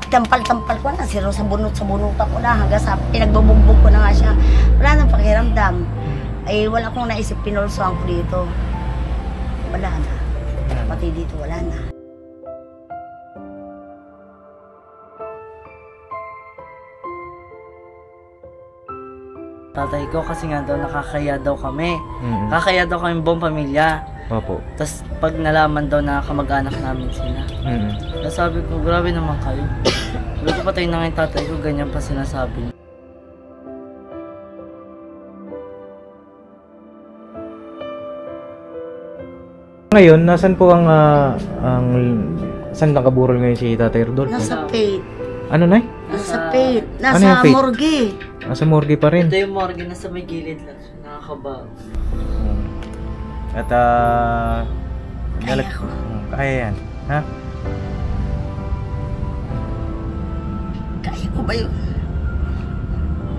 tampal-tampal ko na, siro sa bunot ako na, hanggang sa pinagbubugbog ko na nga siya. Wala nang pakiramdam. Ay wala akong naisip, pinulsoan ko dito. Wala na. Pati dito, wala na. Tatay ko kasi nga daw nakakaya daw kami. Kakaya daw kami buong pamilya. Opo. Tapos pag nalaman daw na kamag-anak namin sila. Tapos sabi ko, grabe naman kayo. Sabi ko, patay na nga yung tatay ko, ganyan pa sinasabi niya. Ngayon, nasan po ang saan nakaburol ngayon si Tatay Rodolfo? Nasa Faith. Ano, Nay? Nasa Faith. Nasa Ano yung Faith? morgue. Nasa morgue pa rin. Ito yung morgue, nasa may gilid lang. Nakakaba. At Kaya ko. Kaya yan. Ha? Kaya ko ba yun?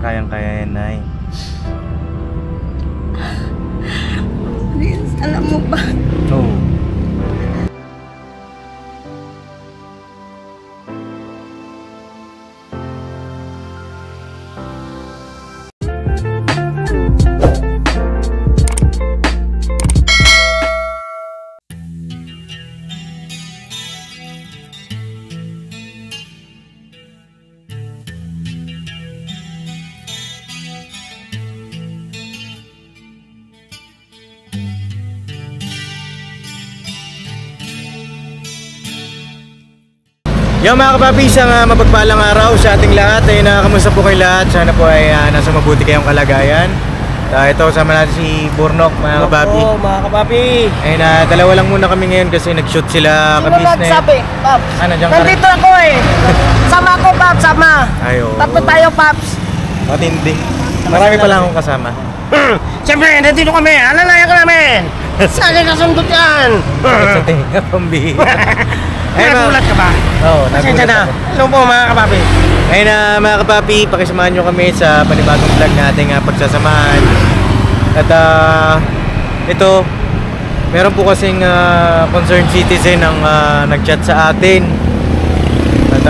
Kayang-kaya yan, Nay. Vince, alam mo ba? Oo. Yo mga kapapi, isang mapagpalang araw sa ating lahat. Ay kamusta po kayo lahat? Sana po ay nasa mabuti kayong kalagayan. Ito kasama natin si Burnok mga kapapi. Oo mga kapapi. Ay dalawa lang muna kami ngayon kasi nag-shoot sila Sino nagsabi, Paps? Diyan ka Nandito ako eh. Sama ako, Paps, sama. Ayo. Tatlo tayo, Paps. Matindi. Marami pala akong kasama. Siyempre, nandito kami. Alalayan ka namin. Saan ka sundot yan? Sa tinga, pambi. Nagulat ka ba? Oo, Pasensya na. Hello po mga kapapi. Ayun na mga kapapi, pakisamahan nyo kami sa panibagong vlog nating pagsasamahan. At ito, meron po kasing concerned citizen ang nag-chat sa atin. At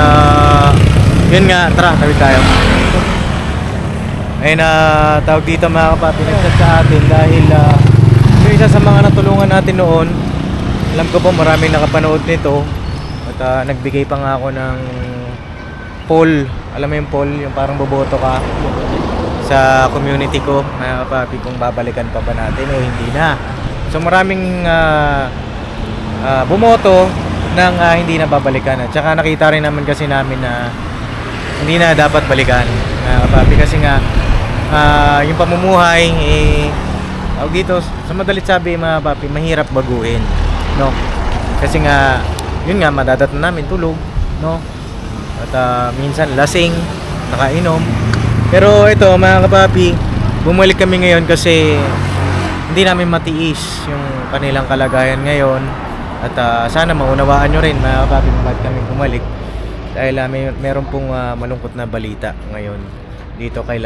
yun nga, tara, tawid tayo. Ayun na, tawag dito mga kapapi, nag-chat sa atin dahil yung isa sa mga natulungan natin noon, alam ko po maraming nakapanood nito. At nagbigay pa nga ako ng poll. Alam mo yung poll, yung parang boboto ka sa community ko mga kapapi kung babalikan pa ba natin o hindi na. So maraming bumoto ng hindi na babalikan. At saka nakita rin naman kasi namin na hindi na dapat balikan mga kapapi kasi nga yung pamumuhay dito sa madalit sabi mga kapapi, mahirap baguhin, no? Kasi nga yun nga, madadat na namin tulog, no? At minsan lasing, nakainom. Pero ito mga kapapi, bumalik kami ngayon kasi hindi namin matiis yung kanilang kalagayan ngayon. At sana maunawaan nyo rin mga kapapi bakit kami bumalik. Dahil meron pong malungkot na balita ngayon dito kay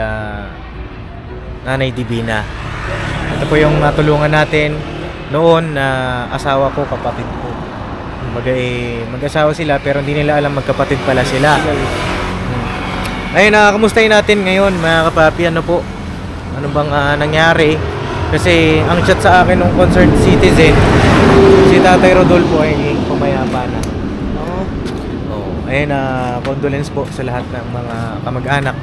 Nanay Divina. Ito po yung natulungan natin noon na asawa ko, kapatid ko. Mag-asawa sila pero hindi nila alam magkapatid pala sila. Ayun, kamustahin natin ngayon mga kapapi, ano po? Ano bang nangyari? Kasi ang chat sa akin ng concerned citizen, si Tatay Rodolfo ay pumayapa na. Ayun, condolence po sa lahat ng mga kamag-anak.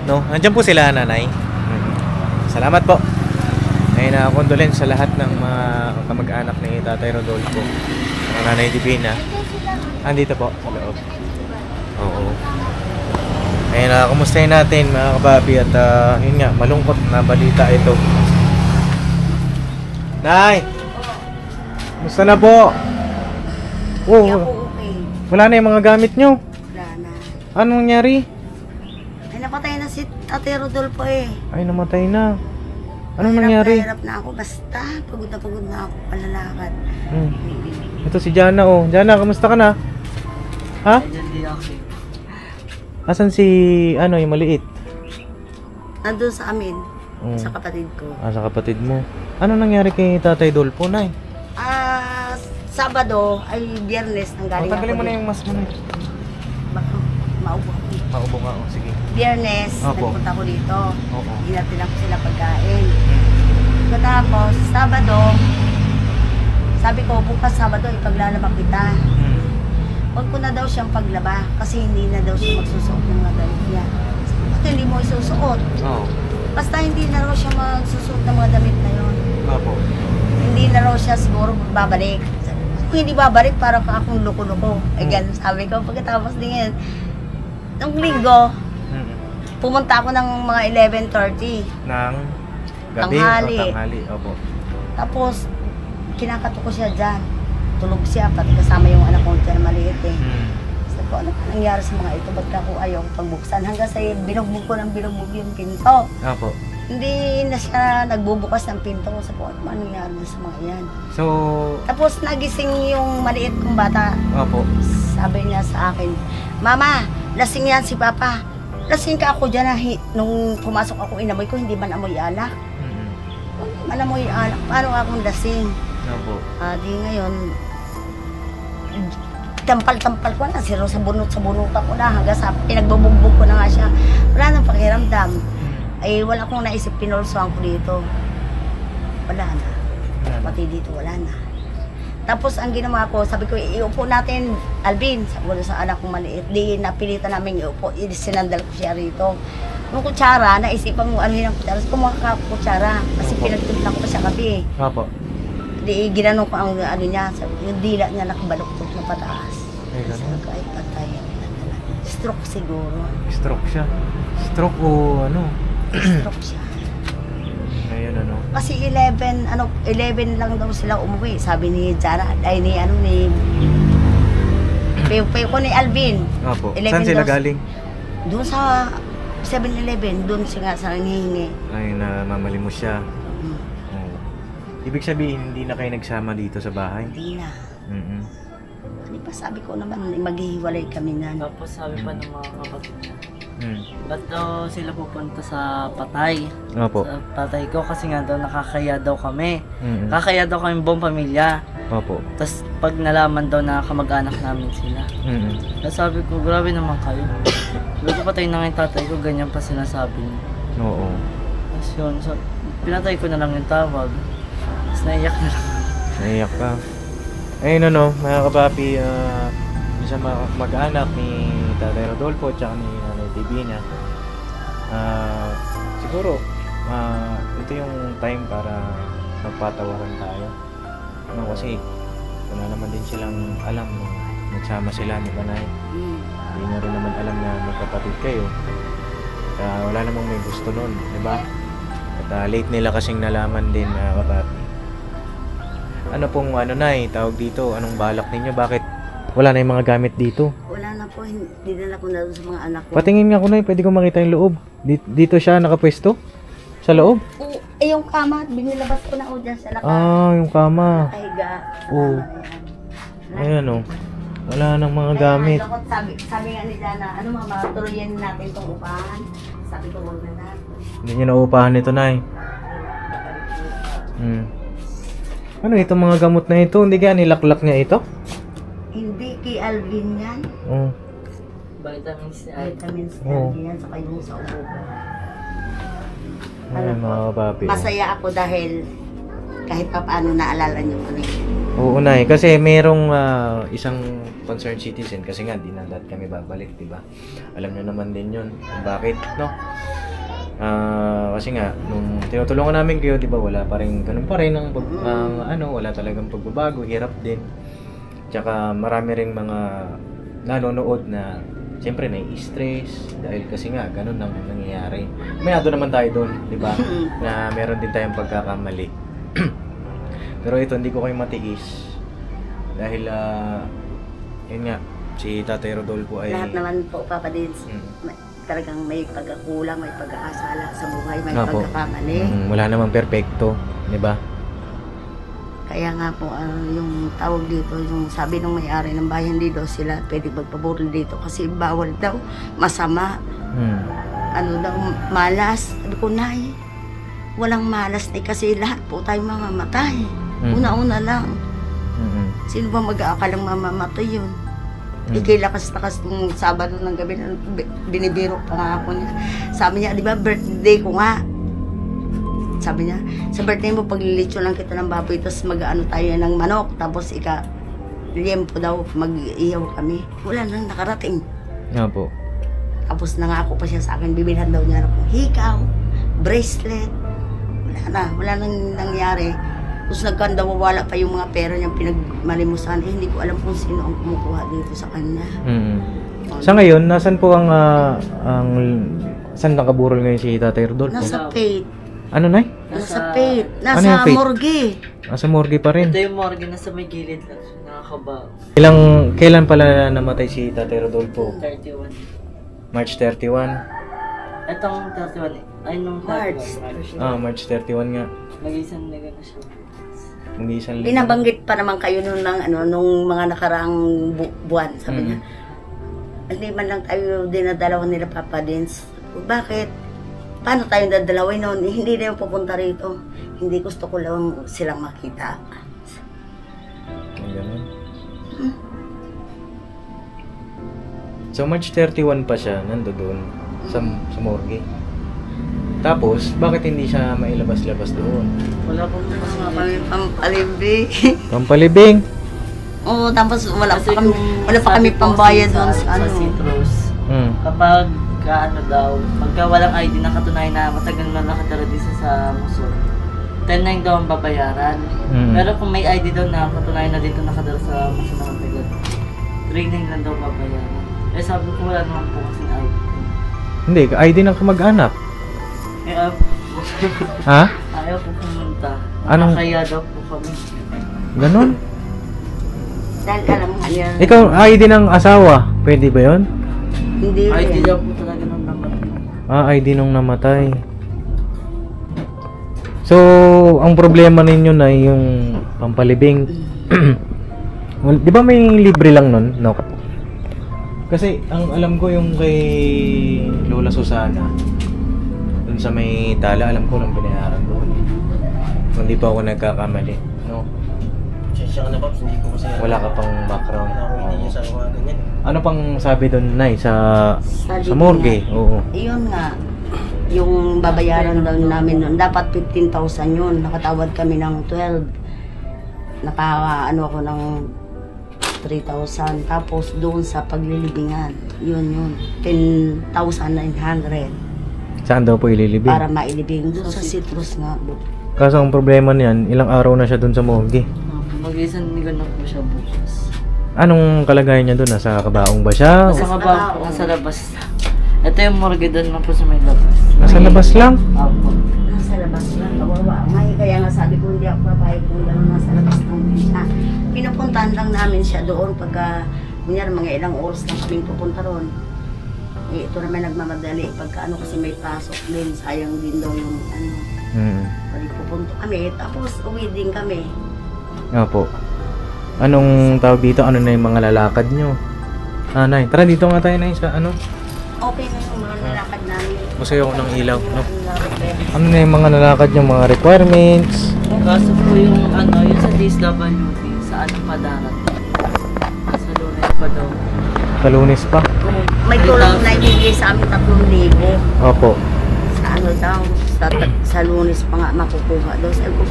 No? Nandiyan po sila, Nanay. Salamat po. Ayun, condolence sa lahat ng mga kamag-anak ni Tatay Rodolfo. Nanay Divina. Andito po sa loob. Oo. Ayun, kumustahin natin mga kababi. At yun nga, malungkot na balita ito. Nay! Kumusta na po? Hindi ako okay. Wala na yung mga gamit nyo. Wala na. Anong nangyari? Ay, napatay na si Ate Rodolfo eh. Ay, namatay na. Anong nangyari? Hirap na ako. Basta, pagod na ako palalakad. Ito si Jana, oh. Jana, kamusta ka na? Ha? Asan si, yung maliit? Nandun sa amin. Sa kapatid ko. Sa kapatid mo. Ano nangyari kay Tatay Dolpo, Nay? Sabado ay Biyernes nang galing Tanggalin mo na dito. yung mask mo na. Biyernes, Opo. nagpunta ko dito. Oo. Hinati lang ko sila pagkain. Mm. Tapos, Sabado, sabi ko, bukas Sabado, ipaglalaba kita. Mm. Huwag ko na daw siyang paglaba kasi hindi na daw siya magsusuot ng mga damit niya. Bakit hindi mo isusuot? Oo. Basta hindi na raw siya magsusuot ng mga damit na yon. Opo. Hindi na raw siya siguro babalik. Kung hindi babalik, parang akong loko-loko. Eh, ganun sabi ko. Pagkatapos din nung linggo, Mm. pumunta ako ng mga 11:30. Ng gabi Tanghali. o tanghali. Opo. Tapos, kinakato ko siya dyan. Tulog siya, pati kasama yung anak ko dyan maliit eh. Mm. Sabi ko, ano ba nangyari sa mga ito? Ba't ako ayaw pagbuksan? Hanggang sa binugbog ko ng binugbog yung pinto. Opo. Hindi na siya nagbubukas ng pinto. Sabi ko, ano ba nangyari sa mga yan? So, Tapos nagising yung maliit kong bata. opo. Sabi niya sa akin, Mama, lasing yan si Papa. Lasing ka ako dyan nung pumasok ako inamoy ko, hindi man amoy alak. Mm. Hindi man amoy alak. Paano akong lasing? Opo. Di ngayon, tampal-tampal ko na, siro sa bunot ako na, hanggang sa pinagbubugbog ko na nga siya. Wala nang pakiramdam. Ay, wala akong naisip, pinulsoan ko dito. Wala na. Pati dito, wala na. Tapos, ang ginawa ko, sabi ko, iupo natin, Alvin, sabi ko sa anak kong maliit, di napilitan namin iupo, sinandal ko siya rito. Yung kutsara, naisipan mo, ano yun ang kutsara, kumuha ka kutsara, kasi pinagtimpla ko pa siya kape. Opo. Di ginanong ko ang ano niya, yung dila niya nakabaluktot na pataas. Ay, Sabi ganun. ko, ay patay. Stroke siguro. Stroke siya. Stroke o ano? Stroke siya. Ngayon ano? Kasi 11 lang daw sila umuwi. Sabi ni Jara, ay ni Pew ko ni Alvin. Opo. 11 Saan sila daw- galing? Doon sa 7-Eleven, doon siya nga sa nangihingi. Ay, namamalimos siya. Hmm, Oo. Ibig sabihin, hindi na kayo nagsama dito sa bahay? Hindi na. Mm-mm. Di ba sabi ko naman, maghihiwalay kami na. Tapos sabi pa ng mga kapatid niya, Mm. ba't daw sila pupunta sa patay? Opo. Sa patay ko kasi nga daw nakakaya daw kami. Mm-mm. Kakaya daw kami buong pamilya. Opo. Tapos pag nalaman daw na kamag-anak namin sila. Mm-mm. Tapos sabi ko, grabe naman kayo. Sabi ko, patay na nga yung tatay ko, ganyan pa sinasabi niya. Oo. Tapos yun, so, pinatay ko na lang yung tawag. Tapos naiyak na lang. Naiyak ka. Ayun ano, mga kapapi, isa mag-anak ni Tatay Rodolfo at ni Nanay Divina. Siguro, ito yung time para magpatawaran tayo. Ano, kasi wala naman din silang alam nung nagsama sila ni Panay. Hmm. Hindi na rin naman alam na magkapatid kayo. Wala namang may gusto nun, di ba? At late nila kasing nalaman din, mga kapapi. Ano pong tawag dito, anong balak ninyo? Bakit wala na yung mga gamit dito? Wala na po, dinala ko na doon sa mga anak ko. Patingin nga ko na, pwede ko makita yung loob. Dito siya nakapwesto? Sa loob? Oo, yung kama, binilabas ko na o dyan sa Yung kama. nakahiga. Oo. Ayan o. Wala nang mga gamit. Sabi nga ni Jana, mama, tuloyin natin itong upahan. Sabi ko, huwag na natin. Hindi nyo nauupahan ito, Nay. Ano itong mga gamot na ito? Hindi kaya nilaklak niya ito? Hindi, kay Alvin yan. Oo. Vitamins niya. Vitamins Oo. Alvin yan, saka yung sa ubo ko. Ayan, mga kapapi. Masaya ako dahil kahit pa paano naalala niyo ko na yun. Oo, Nay. Kasi merong isang concerned citizen. Kasi nga, di na lahat kami babalik, di ba? Alam nyo naman din yun. Kung bakit, no? Kasi nga, nung tinutulungan namin kayo, di ba, wala pa rin, ganun pa rin wala talagang pagbabago, hirap din. Tsaka marami ring mga nanonood na siyempre nai-stress dahil kasi nga ganun ang nangyayari. Mayado naman tayo doon, di ba? Na meron din tayong pagkakamali. Pero ito, hindi ko kayo matiis dahil yun nga, si Tatay Rodolfo ay Lahat naman po, Papa Dins, talagang may pagkakulang, may pag-aasala sa buhay, may pagkakamali. Wala namang perfecto, di ba? Kaya nga po, yung tawag dito, yung sabi ng may-ari ng bahay, hindi daw sila pwede magpaboril dito kasi bawal daw, masama, malas. Sabi ko, Nay, walang malas kasi lahat po tayo mamamatay. Una-una lang. Sino ba mag-aakalang mamamatay yun? Ikilakas-lakas nung Sabado ng gabi, binibiro pa nga ako niya. Sabi niya, di ba, birthday ko nga. Sabi niya, sa birthday mo, paglilitsyo lang kita ng baboy, tapos mag-ano tayo ng manok, tapos liempo daw, mag-iyaw kami. Wala nang nakarating. Nga po. Tapos nangako pa siya sa akin, bibilhan daw niya ako hikaw, bracelet. Wala nang nangyari. Tapos nagkandawawala pa yung mga pera niyang pinagmalimusan. Hindi ko alam kung sino ang kumukuha dito sa kanya. Sa ngayon, nasan po ang saan nakaburol ngayon si Tatay Rodolfo? Nasa Pate. Ano, Nay? Nasa Pate. Ano yung Nasa Pate? morgue. Nasa morgue pa rin. Ito yung morgue na sa may gilid lang. Nakakaba. Kailan pala namatay si Tatay Rodolfo? 31. March 31. Itong 31 ay nung March. 31. March 31 nga. Nag-isang na siya. Mag-isang linggo. Binabanggit pa naman kayo nung mga nakaraang buwan. Sabi niya, hindi man lang tayo dinadalawan nila Papa Dins. Bakit? Paano tayong dadalawin noon? Hindi na yung pupunta rito. Hindi gusto ko lang silang makita. Ganun. So March 31 pa siya nandoon sa morgue. Tapos, bakit hindi siya mailabas-labas doon? Wala pong Mga kami pampalibig. Pampalibing. Oo, tapos wala Kasi pa kami sabi ko pambayad sa doon sa ano. Citrus. Kapag ano daw, pagka walang ID na katunayan na matagal na nakatira dito sa Muso, 10 daw ang babayaran. Pero kung may ID daw na katunayan na dito nakatira sa Muso na matagal, 3 lang daw babayaran. Eh sabi ko wala naman po kasing ID. Hindi, ID ng kamag-anak. Eh Ha? ayaw po pumunta. Anong- Kaya daw po kami. Ganon? Dahil alam nga niya, Ikaw, ID ng asawa. Pwede ba yun? hindi ID rin. daw po talaga nung naman. ID nung namatay. So, ang problema ninyo na yung pampalibing. Well, di ba may libre lang nun? No? Kasi, ang alam ko yung kay Lola Susana, dun sa may tala, alam ko nang binayaran doon. Kung di pa ako nagkakamali. No? Siya ka na, Pops. Hindi ko kasi... Wala ka pang background. Hindi niya sa mga ganyan. Ano pang sabi doon, Nay, sa Sa morgue? Oo. Iyon nga, yung babayaran daw namin noon, dapat 15,000 yun. Nakatawad kami ng 12. Ano ako ng 3,000. Tapos doon sa paglilibingan, yun, 10,900 Saan daw po ililibing? para mailibing. Doon sa Citrus nga. Kaso ang problema niyan, ilang araw na siya doon sa morgue. Mag-isang nila na po siya bukas. Anong kalagayan niya doon? Nasa kabaong ba siya? Nasa kabang po, nasa labas. Ito yung morgue doon lang po sa may labas. Nasa labas lang? Apo. Nasa labas lang, kawawa. Kaya nga sabi ko, hindi ako papayag kung gano'n nasa labas ng siya. Pinupuntahan lang namin siya doon pagka, kunyari mga ilang oras lang kaming pupunta roon. Eh, ito naman nagmamadali. Pagka ano kasi may pasok din, sayang din daw yung ano. Pag pupunta kami, tapos uwi din kami. Opo. Anong tawag dito? Ano na yung mga lalakad nyo? Nay, tara dito nga tayo, Nay, sa ano? Okay na yung mga nalakad namin. Masaya ako ng ilaw, no? Ano na yung mga nalakad nyo? Mga requirements? Kaso po yung ano, yung sa DSWD, sa ano pa darating. Sa Lunes pa daw. Sa Lunes pa? May tulong na ibigay sa amin 3,000. Opo. Sa ano daw, sa Lunes pa nga makukuha daw. Sabi ko,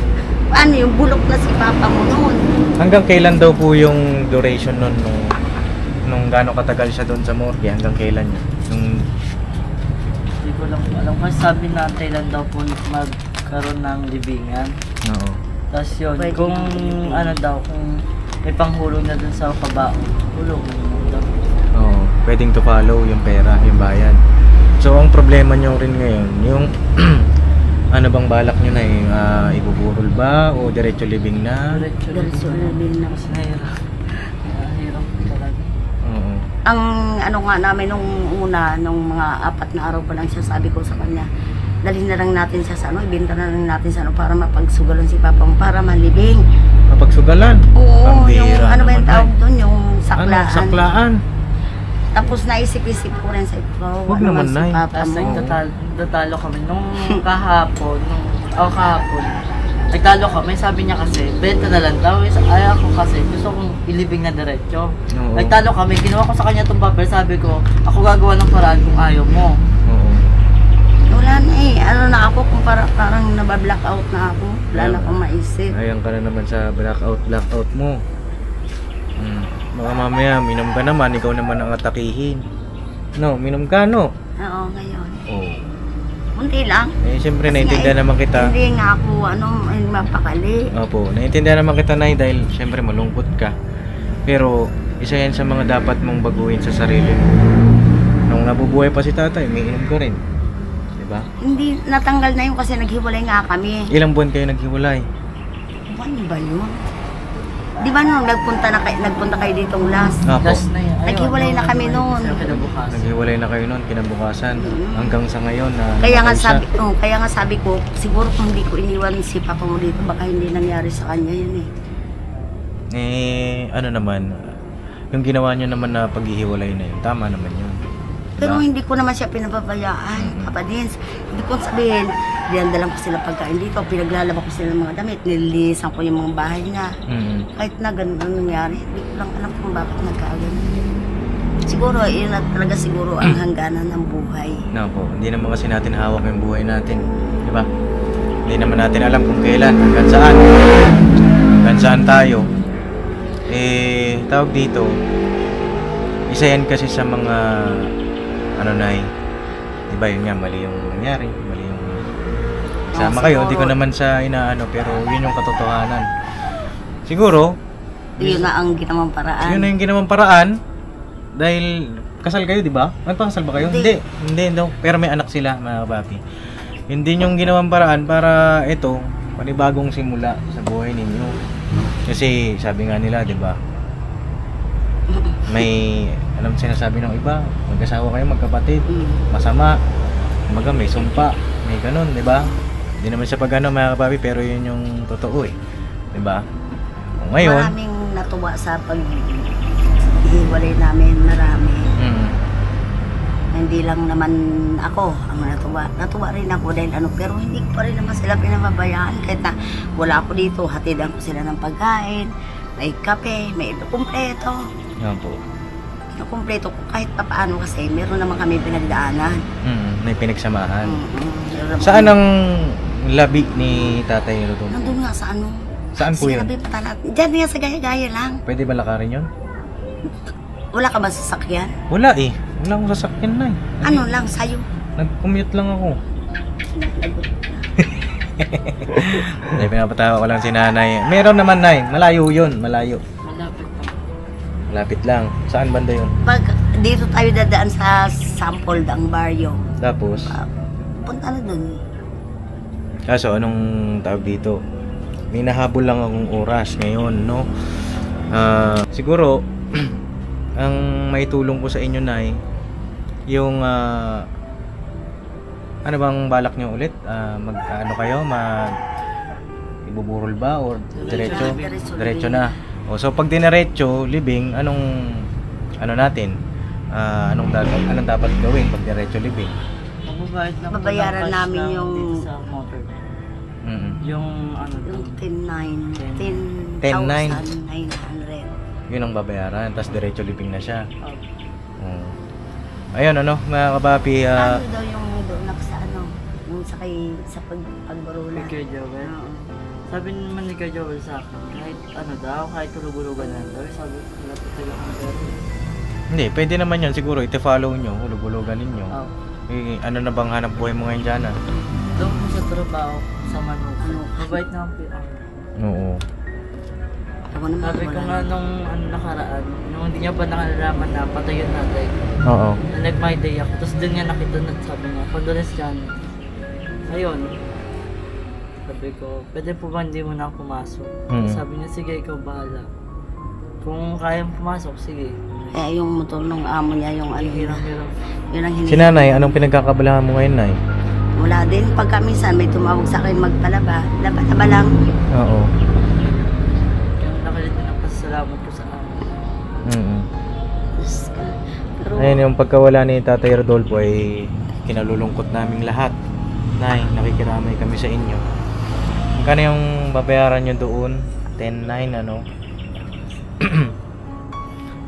ano yung bulok na si Papa mo noon? Hanggang kailan daw po yung duration nun nung gano'ng katagal siya doon sa morgue? Hanggang kailan yun? Hindi ko lang alam. Kasi sabi natin lang daw po magkaroon ng libingan. Oo. Tapos yun, Pwede kung na. ano daw, kung may panghulog na dun sa kabaong, hulog na yun daw. Oo. Pwedeng to follow yung pera, yung bayad. So, ang problema nyo rin ngayon, yung ano bang balak nyo na ibuburol ba o diretso living na? Diretso na din na. Mas nahirap. Nahirap po talaga. Oo. Ang ano nga namin nung una, nung mga 4 na araw pa lang siya, sabi ko sa kanya, dalhin na lang natin siya sa ano, ibenta na lang natin sa ano para mapagsugalan si Papa mo, para malibing. Mapagsugalan? Oo, yung Pambira ano ba yung naman, tawag Nay. doon, yung saklaan. Ano? Saklaan? Tapos naisip-isip ko rin sa ito, Huwag naman, si Nay. Papa Tapos mo. nagtatalo kami nung kahapon, kahapon, Nagtalo kami, sabi niya kasi, benta na lang daw. Ay ako kasi, gusto kong ilibing na diretso. Oo. Nagtalo kami, ginawa ko sa kanya itong papel, sabi ko, ako gagawa ng paraan kung ayaw mo. Oo. Wala na eh. Ano na ako kung parang nabablock-out na ako. Wala na akong maisip. Ayan ka na naman sa blackout mo. Baka mamaya, minom ka naman, ikaw naman ang atakihin. No, minom ka, no? Oo, ngayon. Oo. Kunti lang. Eh, siyempre, Kasi naiintindihan nga, naman kita. Hindi nga ako, mapakali. Opo, naiintindihan naman kita, Nay, dahil siyempre malungkot ka. Pero, isa yan sa mga dapat mong baguhin sa sarili mo. Nung nabubuhay pa si tatay, may inom ka rin. Diba? Hindi, natanggal na yun kasi naghiwalay nga kami. Ilang buwan kayo naghiwalay? Buwan ba yun? Di ba nung nagpunta kayo ditong last? Opo. Last na yun. Naghiwalay na kami noon. Kinabukasan. Naghiwalay na kayo noon, kinabukasan. Hanggang sa ngayon na Kaya nga sabi ko, siguro kung hindi ko iniwan si papa mo dito, baka hindi nangyari sa kanya yun eh. ano naman, yung ginawa nyo naman na paghihiwalay na yun, tama naman yun. Pero Diba? hindi ko naman siya pinababayaan, Papa Dins. Hindi ko sabihin, dinadalan ko sila pagkain dito, pinaglalaba ko sila ng mga damit, nililisan ko yung mga bahay niya. Kahit na ganun ang nangyari, hindi ko lang alam kung bakit nagkaganon. Siguro, yun na talaga siguro ang hangganan ng buhay. No po, hindi naman kasi natin hawak yung buhay natin. Diba? Hindi naman natin alam kung kailan, hanggang saan. Hanggang saan tayo. Eh, tawag dito, isa yan kasi sa mga Nay, diba yun nga, mali yung nangyari, mali yung sama kayo, hindi ko naman sa inaano, pero yun yung katotohanan. Siguro, Yun na ang ginawang paraan. yun na yung ginawang paraan, dahil kasal kayo, diba? Nagpakasal ba kayo? Hindi daw, pero may anak sila, mga kapapi. Hindi yung ginawang paraan para ito, panibagong simula sa buhay ninyo. Kasi sabi nga nila, diba, may alam sinasabi ng iba, mag-asawa kayo magkapatid, masama, kumbaga may sumpa, may ganun, di ba? Hindi naman siya pag mga kapapi, pero yun yung totoo eh, di ba? Ngayon, Maraming natuwa sa pag-iwalay namin, marami. Hindi lang naman ako ang natuwa. Natuwa rin ako dahil pero hindi ko pa rin naman sila pinababayaan. Kahit na wala ako dito, hatidan ko sila ng pagkain, may kape, may kumpleto. yan po. Kumpleto ko kahit papaano kasi meron naman kami pinagdaanan. May pinagsamahan. Meron naman Saan ang labi ni Tatay Rodolfo? nandun nga sa Saan po yun? Sinabi pa talat. Diyan nga sa gaya-gaya lang. Pwede ba lakarin yun? Wala ka ba sasakyan? Wala eh. Wala akong sasakyan na eh. Ano lang sa'yo? Nag-commute lang ako. Hindi, pinapatawa ko lang si nanay. Meron naman, Nay. Malayo yun. Malayo. Malapit na. Lapit lang. Saan banda yun? Pag dito tayo dadaan sa Sample ang baryo, Tapos, punta na dun. kaso anong tawag dito? May nahabol lang akong oras ngayon, no? Siguro, ang maitulong ko sa inyo, Nay, yung ano bang balak nyo ulit? Ano kayo? Ibuburol ba? Or diretso? Diretso na. O, so pag dinerecho, living, anong natin? Anong dapat gawin pag diretso living? Magbabayad na Babayaran cash namin lang yung- dito sa motor. Yung ano Yung doon. 10,900. Yun ang babayaran, tapos diretso living na siya. Ayun, mga kapapi, Ano daw yung doon sa yung sa pagbarula. Kay Joel. Oo. Sabi naman ni Kay Joel sa akin, kahit tulog-ulugan na daw. Sabi ko, wala po tayo ang gano'n. hindi, pwede naman yan siguro, ite-follow nyo, hulug-hulugan ninyo. Oh. Ano na bang hanap buhay mo ngayon dyan, Doon ko sa trabaho sa Manuka. Mabait na ang PR. Oo. Ako naman Sabi ko wala nga na. nung nakaraan, nung hindi niya pa nakalalaman na patay yun natin. Oo. Nag-my day ako, tapos doon niya nakita na sabi niya, condolence dyan. Ayun. Sabi ko, pwede po ba hindi mo na ako pumasok? Sabi niya, sige, ikaw bahala. Kung kayang pumasok, sige. Eh, yung motor ng amo niya, yung Hirang-hirang. yun ang Si nanay, anong pinagkakabalahan mo ngayon, Nay? Wala din. Pagka minsan may tumawag sa akin magpalaba, laba lang. Oo. Kaya nakalit din ang pasasalamat ko sa amin. Pero, Ayun, yung pagkawala ni Tatay Rodolfo ay kinalulungkot naming lahat. Nay, nakikiramay kami sa inyo. Magkano yung babayaran nyo doon? 10,900 ano?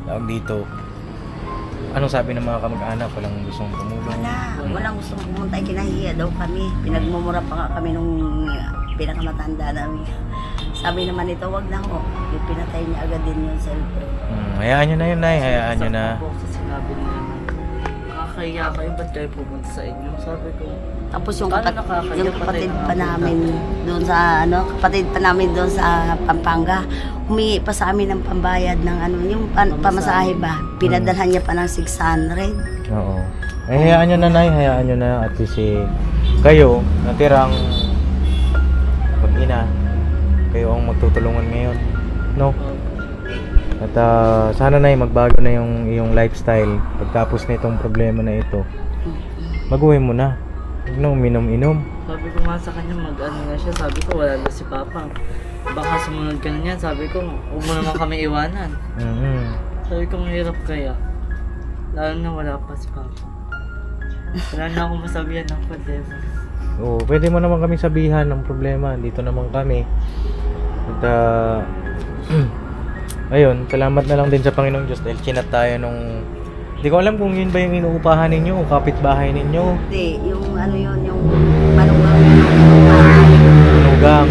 Tawag dito. Anong sabi ng mga kamag-anak? Walang gustong tumulong? Walang gustong pumunta. Kinahiya daw kami. Pinagmumura pa nga kami nung pinakamatanda namin. Sabi naman ito, wag na ho. Pinatay niya agad din yung cellphone. Hayaan nyo na yun, Nay. Hayaan nyo na. Sa sinabi nila na, nakakaya kayo, ba't kayo pupunta sa inyo? Sabi ko, Tapos yung, Paano nakakaya? yung kapatid pa namin doon sa kapatid pa namin doon sa Pampanga, humingi pa sa amin ng pambayad ng yung pamasahe ba. Pinadalhan niya pa ng 600. Oo. Hayaan nyo na, Nay. Hayaan nyo na. At least kayo, natirang pag-ina, kayo ang magtutulungan ngayon. No? At sana, Nay, magbago na yung iyong lifestyle. Pagtapos na itong problema na ito, baguhin mo na. Huwag na uminom-inom. sabi ko nga sa kanya, mag-ano nga siya, sabi ko, wala na si Papa. Baka sumunod ka na niyan, sabi ko, huwag mo naman kami iwanan. Sabi ko, mahirap kaya. Lalo na wala pa si Papa. Wala na akong masabihan ng problema. Oo, pwede mo naman kami sabihan ng problema. Dito naman kami. At ayun, salamat na lang din sa Panginoong Diyos dahil chinat tayo nung... Hindi ko alam kung yun ba yung inuupahan ninyo o kapitbahay ninyo. Hindi, yung yung manugang. Manugang.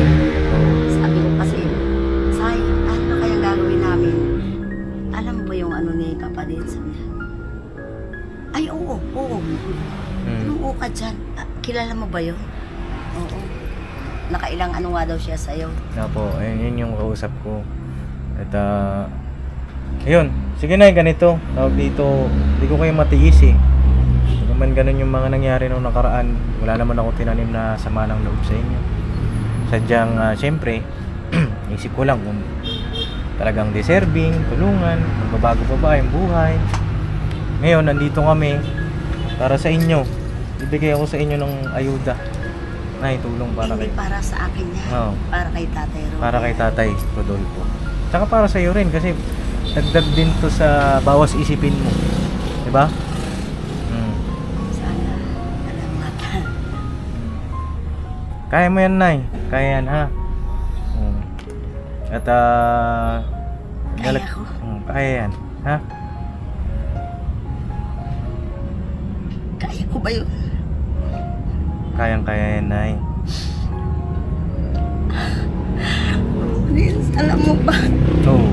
Sabi ko kasi, Say, ano kayang gagawin namin? Alam mo ba yung ni Papa din? Sabi niya, ay, oo. Oo ka dyan. Kilala mo ba yun? Oo. Nakailang nga daw siya sa'yo. Opo, yun yung kausap ko. At ayun, sige na, ganito. Tawag dito, hindi ko kayo matiis eh. Hindi naman ganun yung mga nangyari nung nakaraan. Wala naman ako tinanim na sama ng loob sa inyo. Sadyang, syempre, isip ko lang kung talagang deserving, tulungan, magbabago pa ba yung buhay. Ngayon, nandito kami para sa inyo. Ibigay ako sa inyo ng ayuda. Na tulong para Hindi kay... para sa akin yan. Oo. Para kay Tatay Rodolfo. Para kay Tatay Rodolfo. Tsaka para sa iyo rin kasi dagdag din to sa bawas isipin mo. 'Di ba? Sana. Salamat. Kaya mo yan, Nay. Kaya yan, ha? At Kaya ko. kaya yan, ha? Kaya ko ba yun? Kayang-kaya yan, Nay. Vince, alam mo ba? Oo.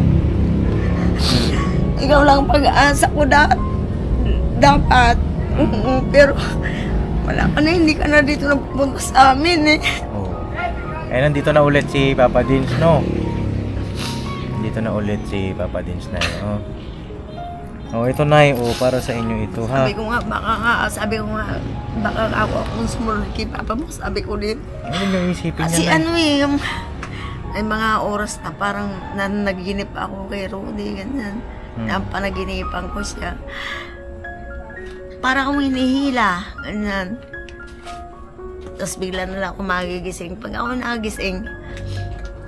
Ikaw lang pag-asa ko dapat. Pero wala ka na, hindi ka na dito nagpupunta sa amin eh. Oo. Nandito na ulit si Papa Dins, no? Dito na ulit si Papa Dins, Nay, oh. Oh, ito, Nay, para sa inyo ito, ha? Sabi ko nga, baka ako akong sumunod kay Papa mo, sabi ko din. Ano yung isipin Kasi niya, Nay? may mga oras na parang nanaginip ako kay Rudy, ganyan. Ang panaginipan ko siya. Parang akong hinihila, ganyan. Tapos bigla na lang ako magigising. Pag ako nagising,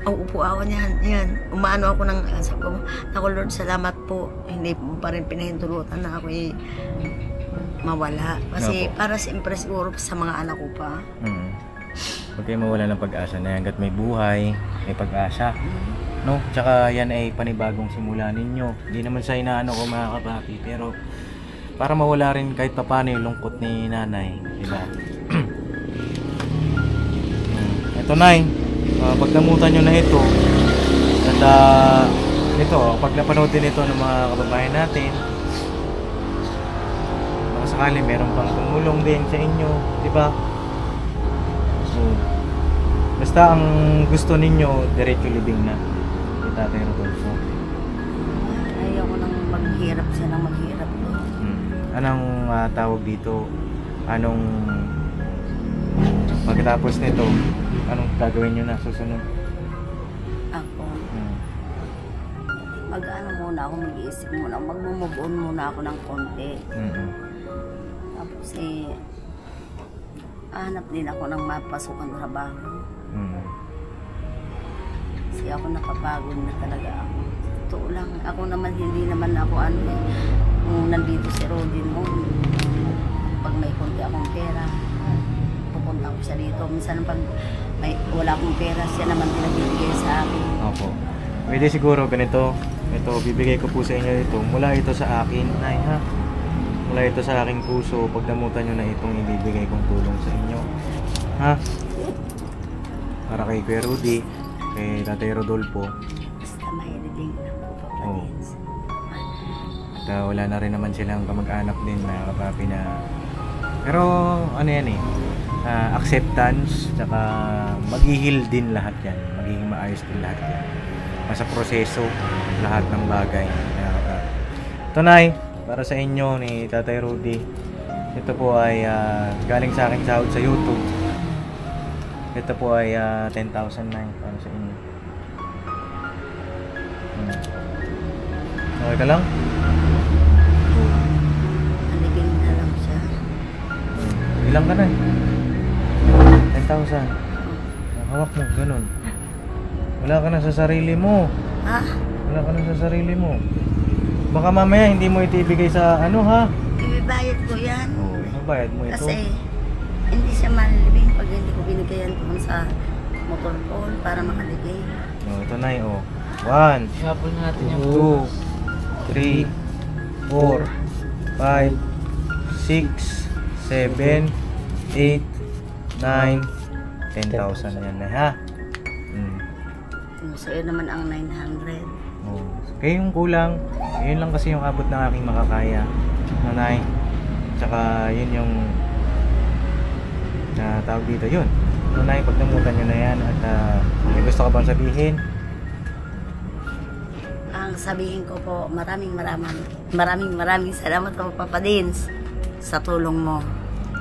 upo ako yan. Umano ako ng sabi ko, naku Lord, salamat po. Hindi pa rin pinahintulutan na ako mawala. Kasi para siyempre siguro sa mga anak ko pa. Huwag kayo mawala ng pag-asa na hanggat may buhay, may pag-asa. No? Tsaka yan ay panibagong simula ninyo. Hindi naman sa inaano ko mga kapapi, pero para mawala rin kahit papano yung lungkot ni nanay. Diba? Ito, Nay. Pagdamutan nyo na ito. At ito, pag napanood din ito ng mga kababayan natin, baka sakali meron pang tumulong din sa inyo. Diba? Basta ang gusto ninyo, diretso libing na ni Tatay Rodolfo. Ayoko nang maghirap siya nang maghirap doon. Anong tawag dito? Anong pagkatapos nito, anong gagawin nyo na susunod? Ako, mag-ano muna ako, mag-iisip muna, mag-move on muna ako ng konti. Tapos hanap din ako ng mapasukan trabaho. Kasi ako napapagod na talaga ako. Totoo lang. Ako naman, hindi naman ako kung nandito si Rodin mo, pag may konti akong pera, pupunta ko siya siya dito. Minsan pag wala akong pera, siya naman pinagbibigay sa akin. Opo. Pwede siguro ganito. Ito, bibigay ko po sa inyo ito. Mula ito sa akin, Nay, ha? Mula ito sa aking puso. Pagdamutan nyo na itong ibibigay kong tulong sa inyo. Ha? Para kay Kuya Rudy, kay Tatay Rodolfo. Basta may reading na po, Papa Oo. Dins. At wala na rin naman silang kamag-anak din na kapapi na... Pero ano yan eh, acceptance, tsaka mag-heal din lahat yan. Magiging maayos din lahat yan. Nasa proseso, lahat ng bagay. Ito, Nay, para sa inyo ni Tatay Rudy. Ito po ay galing sa aking sahod sa YouTube. Ito po ay 10,000, Nay, para sa inyo. Okay ka lang? Naliging na lang siya. Ilang ka na? 10,000. Hawak mo, ganun. Wala ka na sa sarili mo. Ha? Wala ka na sa sarili mo. Baka mamaya hindi mo ito ibigay sa ano, ha? Ibibayad ko yan. Oo, mabayad mo ito. Kasi hindi siya malibing pag hindi ko binigayan doon sa motor pool para makalibing. Ito na oh. 1, Ihapon natin yung 2, 3, 4, 5, 6, 7, 8, 9, 10,000 yan na, ha? So yun naman ang 900. Oh. Kaya yung kulang, yun lang kasi yung abot ng aking makakaya, Nanay. Tsaka yun yung tawag dito, yun. Nanay, pagdamutan nyo na yan at may gusto ka bang sabihin? Ang sabihin ko po, maraming salamat po, Papa Dins, sa tulong mo.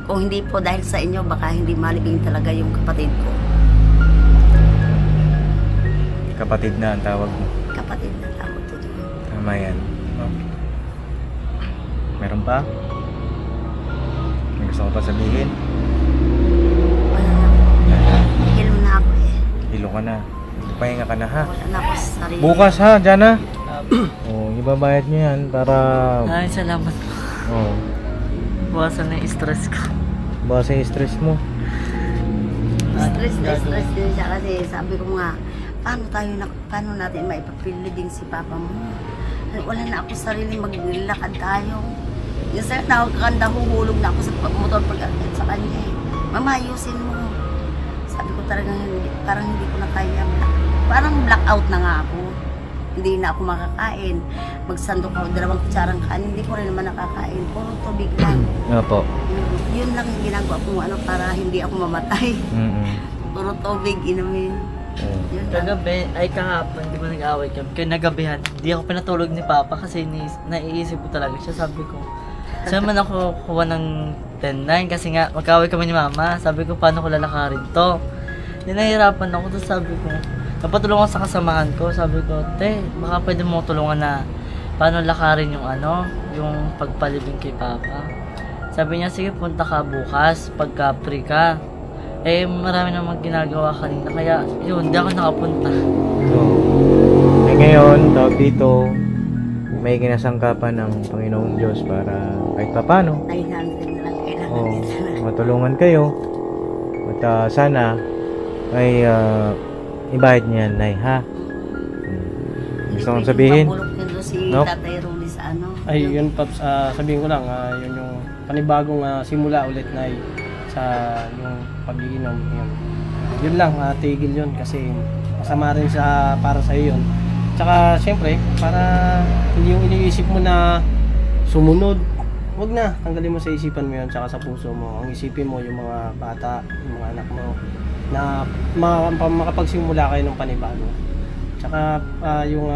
Kung hindi po dahil sa inyo, baka hindi malibing talaga yung kapatid ko. Kapatid na ang tawag mo. Kapatid na tawag ko doon. Tama yan. No? Meron pa? May gusto ko pa sabihin? Wala na po. Higil mo na ako eh. Hilo ka na. Pahinga ka na, ha? Wala na ako sa sarili. Bukas, ha? Diyan, ha? Ibabayad nyo yan para... Ay, salamat po. Buwasan na yung stress ko. Base yung stress mo. Stress din siya kasi sabi ko nga, paano natin maipapiliding si Papa mo? Wala na ako sarili, maglakad tayo. Yung sir, nakakanda, huhulog na ako sa motor pag-akit sa kanya eh. Mama, ayusin mo. Sabi ko talagang parang hindi ko na kaya. Parang blackout na nga ako. Hindi na ako makakain. Magsandok ako, 2 kutsarang kanin, hindi ko rin naman nakakain. Puro tubig lang. Opo. Yun lang yung ginagawa ko para hindi ako mamatay. Puro tubig, inumin. Yun lang. Kagabi, ay kahapon, di ba nag-away kami? Kinagabihan, di ako pinatulog ni Papa kasi naiisip ko talaga siya. Sabi ko, saan man ako kuha ng 10-9 kasi nga mag-away kami ni Mama. Sabi ko, paano ko lalakarin to? Di nahihirapan ako, tapos sabi ko, napatulungan sa kasamahan ko. Sabi ko, te, baka pwede mo tulungan na paano lakarin yung yung pagpalibing kay Papa. Sabi niya, sige, punta ka bukas, pagka free ka. Eh, marami namang ginagawa kanina, kaya yun, hindi ako nakapunta. Ngayon, tawag dito, may kinasangkapan ng Panginoong Diyos para kahit papano 900 na lang kailangan dito na. matulungan kayo. At sana ay ibayad niyan, Nay, ha? Gusto kong sabihin? Mabulok nito si No? Tatay Rudy sa Ay, yun Paps, sabihin ko lang, yun yung panibagong simula ulit na sa yung pag-iinom. Yun lang, tigil yun kasi masama rin para sa iyo yun. Tsaka siyempre, para hindi yung iniisip mo na sumunod, wag na, tanggalin mo sa isipan mo yun, tsaka sa puso mo. Ang isipin mo yung mga bata, yung mga anak mo, na makapagsimula kayo ng panibago. Tsaka yung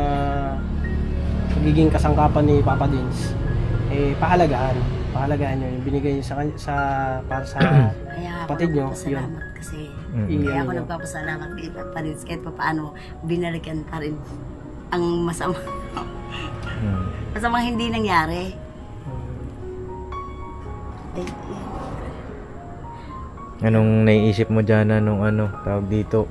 pagiging kasangkapan ni Papa Dins, pahalagahan nyo yung binigay nyo para sa Kaya ako kapatid nyo, yun. nagpapasalamat kasi kaya ako Ano, nagpapasalamat kay Papa Dins kahit pa paano binalikan pa rin ang masama. Masamang hindi nangyari. Anong naiisip mo dyan nung tawag dito?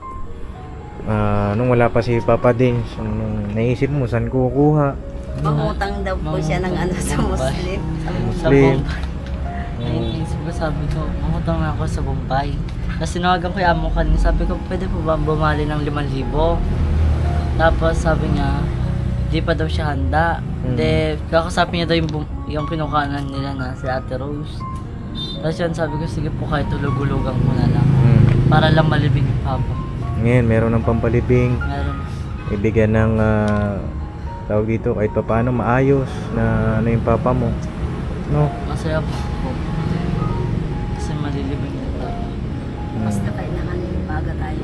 Nung wala pa si Papa Dins, nung naisip mo, saan kukuha? Mangutang daw po siya ng sa Muslim. Sa Muslim. Bombay. Naisip ko, sabi ko, mangutang ako sa Bombay. Kasi sinawagan ko yung amo ko kanina, sabi ko, pwede po ba bumali ng 5,000? Tapos sabi niya, di pa daw siya handa. De, kakasapin niya daw yung kinukanan nila na si Ate Rose. Tapos yun, sabi ko, sige po kahit tulog-ulugan ko na lang. Para lang malibing yung papa. Ngayon, meron ng pampalibing. Meron. Ibigyan ng tawag dito, kahit pa paano maayos na ano yung papa mo. No? Masaya po. Kasi malilibing yung papa. Basta kailangan yung baga tayo.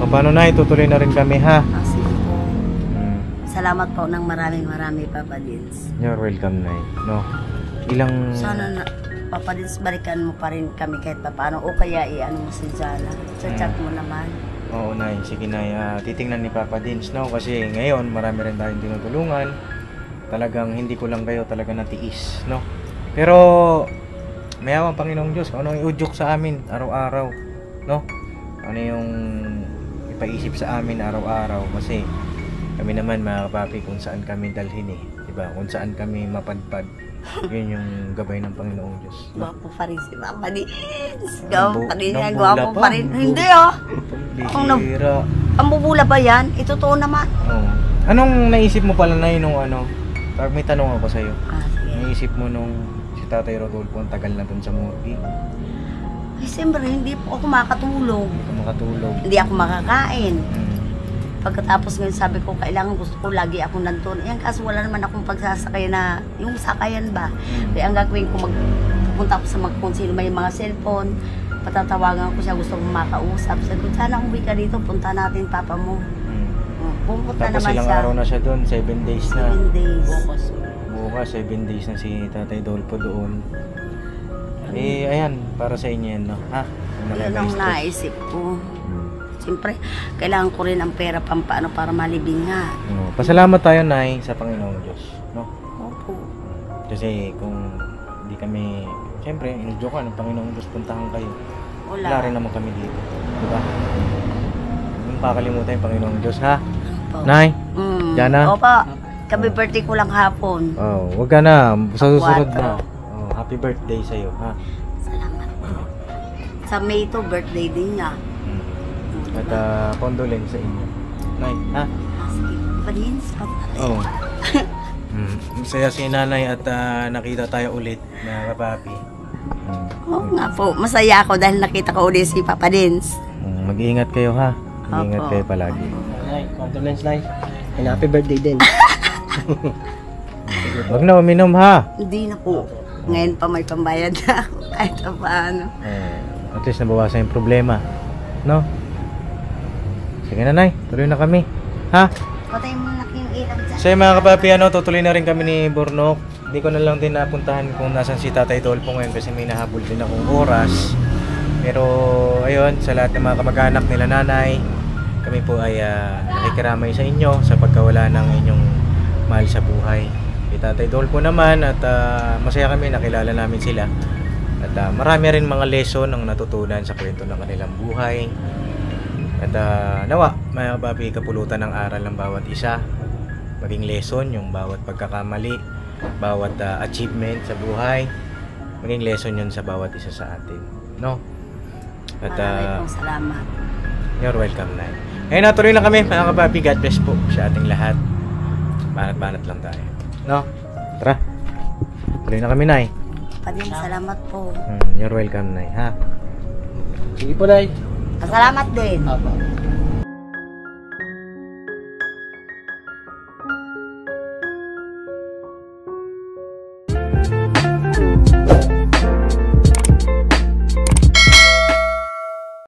Paano na, itutuloy na rin kami ha. Kasi po, salamat po ng marami Papa Dins. You're welcome, Nay. No? Ilang... Sana na, Papa Dins, balikan mo pa rin kami kahit pa paano. O kaya i-ano mo si Jana. Sa chat mo naman. Oo, Nay. Sige, Nay. Titingnan ni Papa Dins, no? Kasi ngayon, marami rin tayong tinutulungan. Talagang hindi ko lang kayo talaga natiis, no? Pero, mayawang Panginoong Diyos, kung ano yung iudyok sa amin araw-araw, no? Ano yung ipaisip sa amin araw-araw. Kasi, kami naman mga kapapi kung saan kami dalhin eh. Diba? Kung saan kami mapadpad. Yun yung gabay ng Panginoong Diyos. Gwapo pa rin si Papa Dins. Gwapo pa rin yan. Nambula Gwapo pa. pa rin. Hindi oh. Bihira. Ang bubula ba yan? Totoo naman. Oo. Anong naisip mo pala na nung ano? Pag may tanong ako sa'yo. Sige. Naisip mo nung si Tatay Rodolfo ang tagal na dun sa morgue? Ay, siyempre, hindi po ako makatulog. Hindi ka makatulog. Hindi ako makakain. Mm. Pagkatapos ngayon sabi ko, kailangan gusto ko lagi ako nandun. Yan kasi wala naman akong pagsasakay na, yung sakayan ba. Kaya ang gagawin ko, pupunta ako sa kung sino may mga cellphone, patatawagan ko siya, gusto kong makausap. Sabi ko, sana uwi ka dito, punta natin papa mo. Pumunta Tapos naman ilang siya. araw na siya doon, 7 days na. 7 days. Bukas 7 days na si Tatay Dolpo doon. Eh, ayan, para sa inyo yan, no? Ha? Yun ang naisip ko. Siyempre, kailangan ko rin ang pera pampaano para malibing nga. Pasalamat tayo, Nay, sa Panginoong Diyos, no? Opo. Kasi kung hindi kami, siyempre, inudyo ka ng Panginoong Diyos, puntahan kayo. Wala rin naman kami dito. Diba? Huwag pakalimutan yung Panginoong Diyos, ha? Opo. Nay, Jana? Opo. Kabi birthday ko lang hapon. Oh, wag ka na. Sa susunod Kwatro. na. Oh, happy birthday sa'yo, ha? Salamat po. Sa May to, birthday din niya. At condolence sa inyo. Nay, ha? Sige, Palins. Oo. Masaya si nanay at nakita tayo ulit, mga kapapi. Oo nga po, masaya ako dahil nakita ko ulit si Papa Dins. Mag-iingat kayo, ha? Mag-iingat Opo. kayo palagi. Nay, condolence, Nay. And happy birthday din. Wag na uminom, ha? Hindi na po. Ngayon pa may pambayad na ako kahit pa paano. At least nabawasan yung problema. No? Sige na, Nay. Tuloy na kami. Ha? Patay mo na yung ilaw dyan. So mga kapapi, tutuloy na rin kami ni Bornok. Hindi ko na lang din napuntahan kung nasan si Tatay Dolpo ngayon kasi may nahabol din akong oras. Pero ayun, sa lahat ng mga kamag-anak nila nanay, kami po ay nakikiramay sa inyo sa pagkawala ng inyong mahal sa buhay. Si Tatay Dolpo naman at masaya kami nakilala namin sila. At marami rin mga lesson ang natutunan sa kwento ng kanilang buhay. At nawa, mga kapapi, kapulutan ng aral ng bawat isa. Maging lesson yung bawat pagkakamali, bawat achievement sa buhay. Maging lesson yun sa bawat isa sa atin. No? At Maraming pong salamat. you're welcome, Nay. Ngayon natuloy lang kami, mga kapapi. God bless po sa ating lahat. Banat-banat lang tayo. No? Tara. Tuloy na kami, Nay. Padin, salamat po. You're welcome, Nay. Ha? Sige po, Nay. Salamat din. Apo.